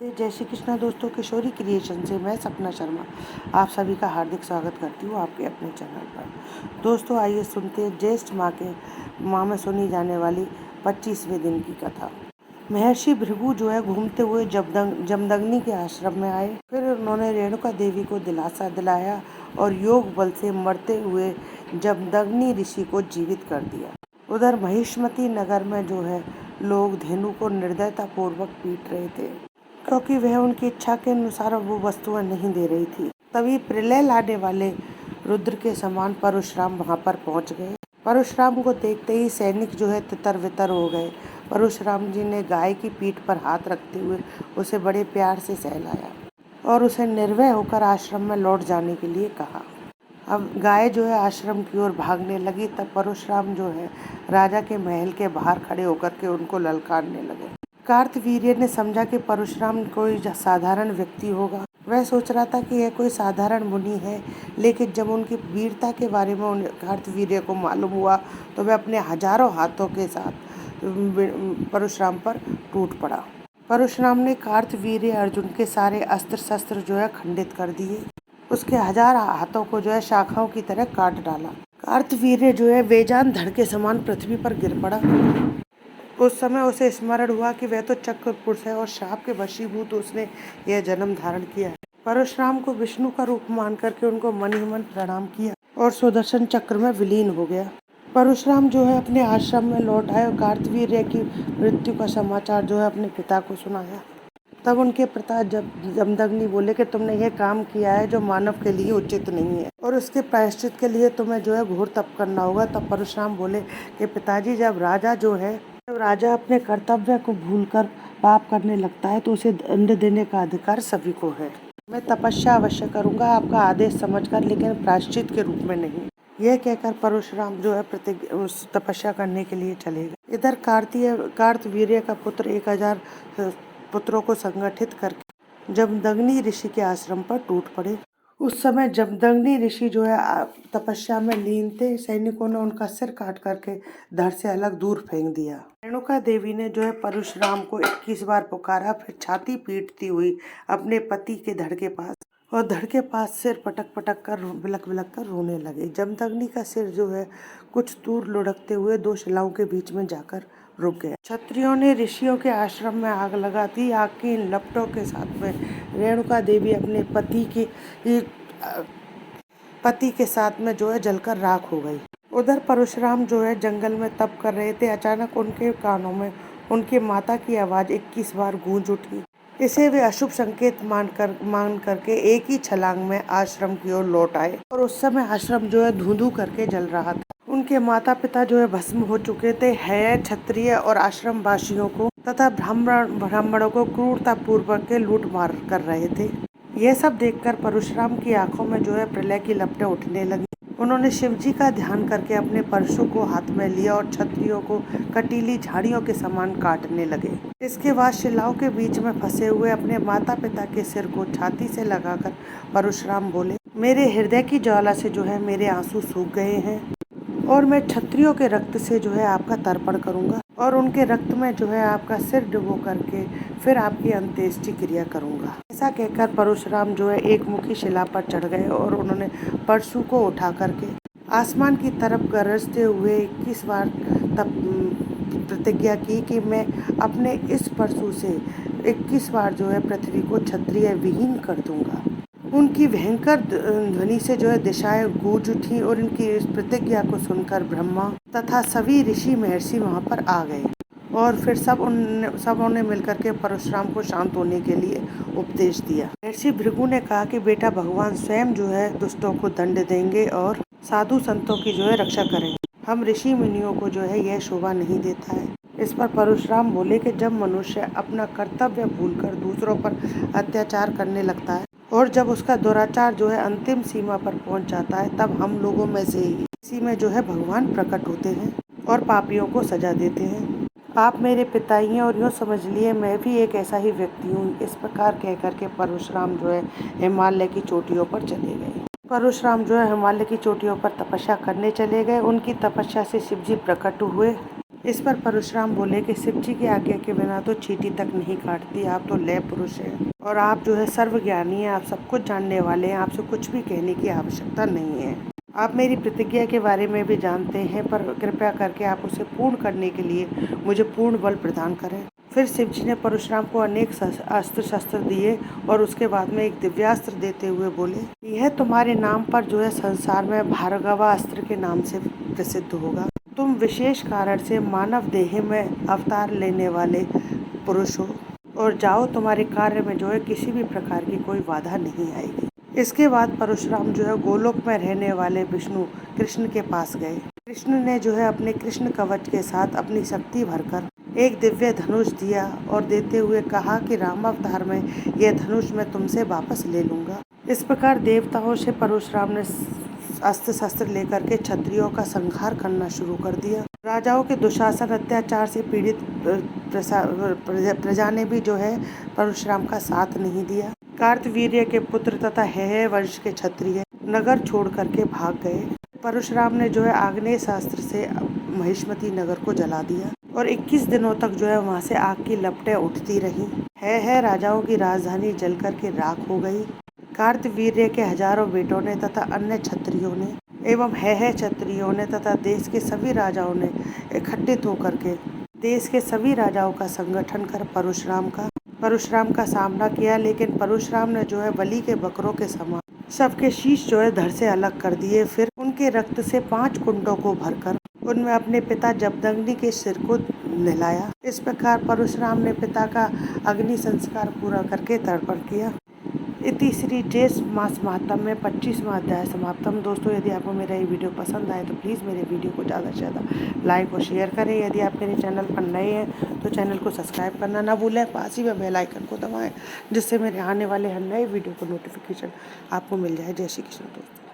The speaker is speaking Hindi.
जय श्री कृष्णा दोस्तों, किशोरी क्रिएशन से मैं सपना शर्मा आप सभी का हार्दिक स्वागत करती हूँ आपके अपने चैनल पर। दोस्तों आइए सुनते हैं ज्येष्ठ माह में सुनी जाने वाली 25वें दिन की कथा। महर्षि भृगु जो है घूमते हुए जमदग्नि के आश्रम में आए। फिर उन्होंने रेणुका देवी को दिलासा दिलाया और योग बल से मरते हुए जमदग्नि ऋषि को जीवित कर दिया। उधर महिष्मती नगर में जो है लोग धेनु को निर्दयता पूर्वक पीट रहे थे, क्योंकि वह उनकी इच्छा के अनुसार वो वस्तुएं नहीं दे रही थी। तभी प्रलय लाने वाले रुद्र के समान परशुराम वहां पर पहुंच गए। परशुराम को देखते ही सैनिक जो है तितर बितर हो गए। परशुराम जी ने गाय की पीठ पर हाथ रखते हुए उसे बड़े प्यार से सहलाया और उसे निर्भय होकर आश्रम में लौट जाने के लिए कहा। अब गाय जो है आश्रम की ओर भागने लगी, तब परशुराम जो है राजा के महल के बाहर खड़े होकर के उनको ललकारने लगे। कार्तवीर्य ने समझा कि परशुराम कोई साधारण व्यक्ति होगा। वह सोच रहा था कि यह कोई साधारण मुनि है, लेकिन जब उनकी वीरता के बारे में कार्तवीर्य को मालूम हुआ तो वह अपने हजारों हाथों के साथ परशुराम पर टूट पड़ा। परशुराम ने कार्तवीर्य अर्जुन के सारे अस्त्र शस्त्र जो है खंडित कर दिए। उसके 1000 हाथों को जो है शाखाओं की तरह काट डाला। कार्तवीर्य जो है बेजान धड़ के समान पृथ्वी पर गिर पड़ा। उस समय उसे स्मरण हुआ कि वह तो चक्र पुरुष है और श्राप के वशीभूत उसने यह जन्म धारण किया है। परशुराम को विष्णु का रूप मान करके उनको मन ही मन प्रणाम किया और सुदर्शन चक्र में विलीन हो गया। परशुराम जो है अपने आश्रम में लौट आए और कार्तवीर्य की मृत्यु का समाचार जो है अपने पिता को सुनाया। तब उनके पिता जमदग्नि बोले कि तुमने यह काम किया है जो मानव के लिए उचित नहीं है और उसके प्रायश्चित के लिए तुम्हें जो है घोर तप करना होगा। तब परशुराम बोले कि पिताजी, जब राजा अपने कर्तव्य को भूलकर पाप करने लगता है तो उसे दंड देने का अधिकार सभी को है। मैं तपस्या अवश्य करूंगा आपका आदेश समझकर, लेकिन प्रायश्चित के रूप में नहीं। यह कहकर परशुराम जो है तपस्या करने के लिए चले गए। इधर कार्तवीर्य का पुत्र 1000 पुत्रों को संगठित करके जमदग्नि ऋषि के आश्रम पर टूट पड़े। उस समय जमदग्नि ऋषि जो है तपस्या में लीन थे। सैनिकों ने उनका सिर काट करके धड़ से अलग दूर फेंक दिया। रेणुका देवी ने जो है परशुराम को 21 बार पुकारा, फिर छाती पीटती हुई अपने पति के धड़ के पास सिर पटक पटक कर बिलक बिलक कर रोने लगे। जमदग्नि का सिर जो है कुछ दूर लुढ़कते हुए 2 शिलाओं के बीच में जाकर रुक गया। क्षत्रियों ने ऋषियों के आश्रम में आग लगा दी। आग की इन लपटों के साथ में रेणुका देवी अपने पति के साथ में जो है जलकर राख हो गई। उधर परशुराम जो है जंगल में तप कर रहे थे। अचानक उनके कानों में उनकी माता की आवाज 21 बार गूंज उठी। इसे वे अशुभ संकेत मान करके एक ही छलांग में आश्रम की ओर लौट आए और उस समय आश्रम जो है धुंधु करके जल रहा था। उनके माता पिता जो है भस्म हो चुके थे। क्षत्रिय और आश्रम वासियों को तथा ब्राह्मणों को क्रूरता पूर्वक के लूट मार कर रहे थे। यह सब देखकर परशुराम की आंखों में जो है प्रलय की लपटें उठने लगी। उन्होंने शिवजी का ध्यान करके अपने परशु को हाथ में लिया और क्षत्रियों को कटीली झाड़ियों के समान काटने लगे। इसके बाद शिलाओं के बीच में फंसे हुए अपने माता पिता के सिर को छाती से लगाकर परशुराम बोले, मेरे हृदय की ज्वाला से जो है मेरे आंसू सूख गए हैं और मैं क्षत्रियों के रक्त से जो है आपका तर्पण करूंगा और उनके रक्त में जो है आपका सिर डुबो करके फिर आपकी अंत्येष्टि क्रिया करूंगा। ऐसा कहकर परशुराम जो है एक मुखी शिला पर चढ़ गए और उन्होंने परशु को उठा करके आसमान की तरफ गरजते हुए 21 बार प्रतिज्ञा की कि मैं अपने इस परशु से 21 बार जो है पृथ्वी को क्षत्रिय विहीन कर दूंगा। उनकी भयंकर ध्वनि से जो है दिशाएं गूंज उठी और इनकी इस प्रतिज्ञा को सुनकर ब्रह्मा तथा सभी ऋषि महर्षि वहां पर आ गए और फिर सबों ने मिलकर के परशुराम को शांत होने के लिए उपदेश दिया। महर्षि भृगु ने कहा कि बेटा, भगवान स्वयं जो है दुष्टों को दंड देंगे और साधु संतों की जो है रक्षा करेंगे। हम ऋषि मुनियों को जो है यह शोभा नहीं देता है। इस पर परशुराम बोले कि जब मनुष्य अपना कर्तव्य भूलकर दूसरों पर अत्याचार करने लगता है और जब उसका दुराचार जो है अंतिम सीमा पर पहुंच जाता है, तब हम लोगों में से ही किसी में जो है भगवान प्रकट होते हैं और पापियों को सजा देते हैं। आप मेरे पिता ही हैं और यूँ समझ लिए मैं भी एक ऐसा ही व्यक्ति हूँ। इस प्रकार कह करके परशुराम जो है हिमालय की चोटियों पर चले गए। परशुराम जो है हिमालय की चोटियों पर तपस्या करने चले गए। उनकी तपस्या से शिवजी प्रकट हुए इस पर परशुराम बोले कि शिव जी की आज्ञा के बिना तो चींटी तक नहीं काटती, आप तो लय पुरुष हैं और आप जो है सर्वज्ञानी हैं, आप सब कुछ जानने वाले हैं, आपसे कुछ भी कहने की आवश्यकता नहीं है। आप मेरी प्रतिज्ञा के बारे में भी जानते हैं, पर कृपया करके आप उसे पूर्ण करने के लिए मुझे पूर्ण बल प्रदान करें। फिर शिव जी ने परशुराम को अनेक अस्त्र शस्त्र दिए और उसके बाद में एक दिव्यास्त्र देते हुए बोले, यह तुम्हारे नाम पर जो है संसार में भार्गवा अस्त्र के नाम से प्रसिद्ध होगा। तुम विशेष कारण से मानव देह में अवतार लेने वाले पुरुष हो और जाओ, तुम्हारे कार्य में जो है किसी भी प्रकार की कोई बाधा नहीं आएगी। इसके बाद परशुराम जो है गोलोक में रहने वाले विष्णु कृष्ण के पास गए। कृष्ण ने जो है अपने कृष्ण कवच के साथ अपनी शक्ति भरकर एक दिव्य धनुष दिया और देते हुए कहा कि रामावतार में यह धनुष मैं तुमसे वापस ले लूंगा। इस प्रकार देवताओं से परशुराम ने अस्त्र शस्त्र लेकर के क्षत्रियों का संहार करना शुरू कर दिया। राजाओं के दुशासन अत्याचार से पीड़ित प्रजा ने भी जो है परशुराम का साथ नहीं दिया। कार्तवीर्य के पुत्र तथा हेय वंश के क्षत्रिय नगर छोड़ करके भाग गए। परशुराम ने जो है आग्नेय शास्त्र से महिष्मती नगर को जला दिया और 21 दिनों तक जो है वहां से आग की लपटें उठती रहीं। है राजाओं की राजधानी जल करके राख हो गई। कार्तवीर्य के हजारों बेटों ने तथा अन्य क्षत्रियों ने एवं है क्षत्रियों ने तथा देश के सभी राजाओं ने इकट्ठित होकर के देश के सभी राजाओं का संगठन कर परशुराम का सामना किया। लेकिन परशुराम ने जो है बलि के बकरों के समान सबके शीश जो है धड़ से अलग कर दिए। फिर उनके रक्त से 5 कुंडों को भरकर उनमें अपने पिता जमदग्नि के सिर को नहलाया। इस प्रकार परशुराम ने पिता का अग्नि संस्कार पूरा करके तर्पण किया। इति श्री ज्येष्ठ मास महात्म में 25वां अध्याय समाप्तम। दोस्तों, यदि आपको मेरा ये वीडियो पसंद आए तो प्लीज़ मेरे वीडियो को ज़्यादा से ज़्यादा लाइक और शेयर करें। यदि आप मेरे चैनल पर नए हैं तो चैनल को सब्सक्राइब करना ना भूलें, पास ही में बेल आइकन को दबाएं जिससे मेरे आने वाले हर नए वीडियो को नोटिफिकेशन आपको मिल जाए। जय श्री कृष्ण दोस्तों।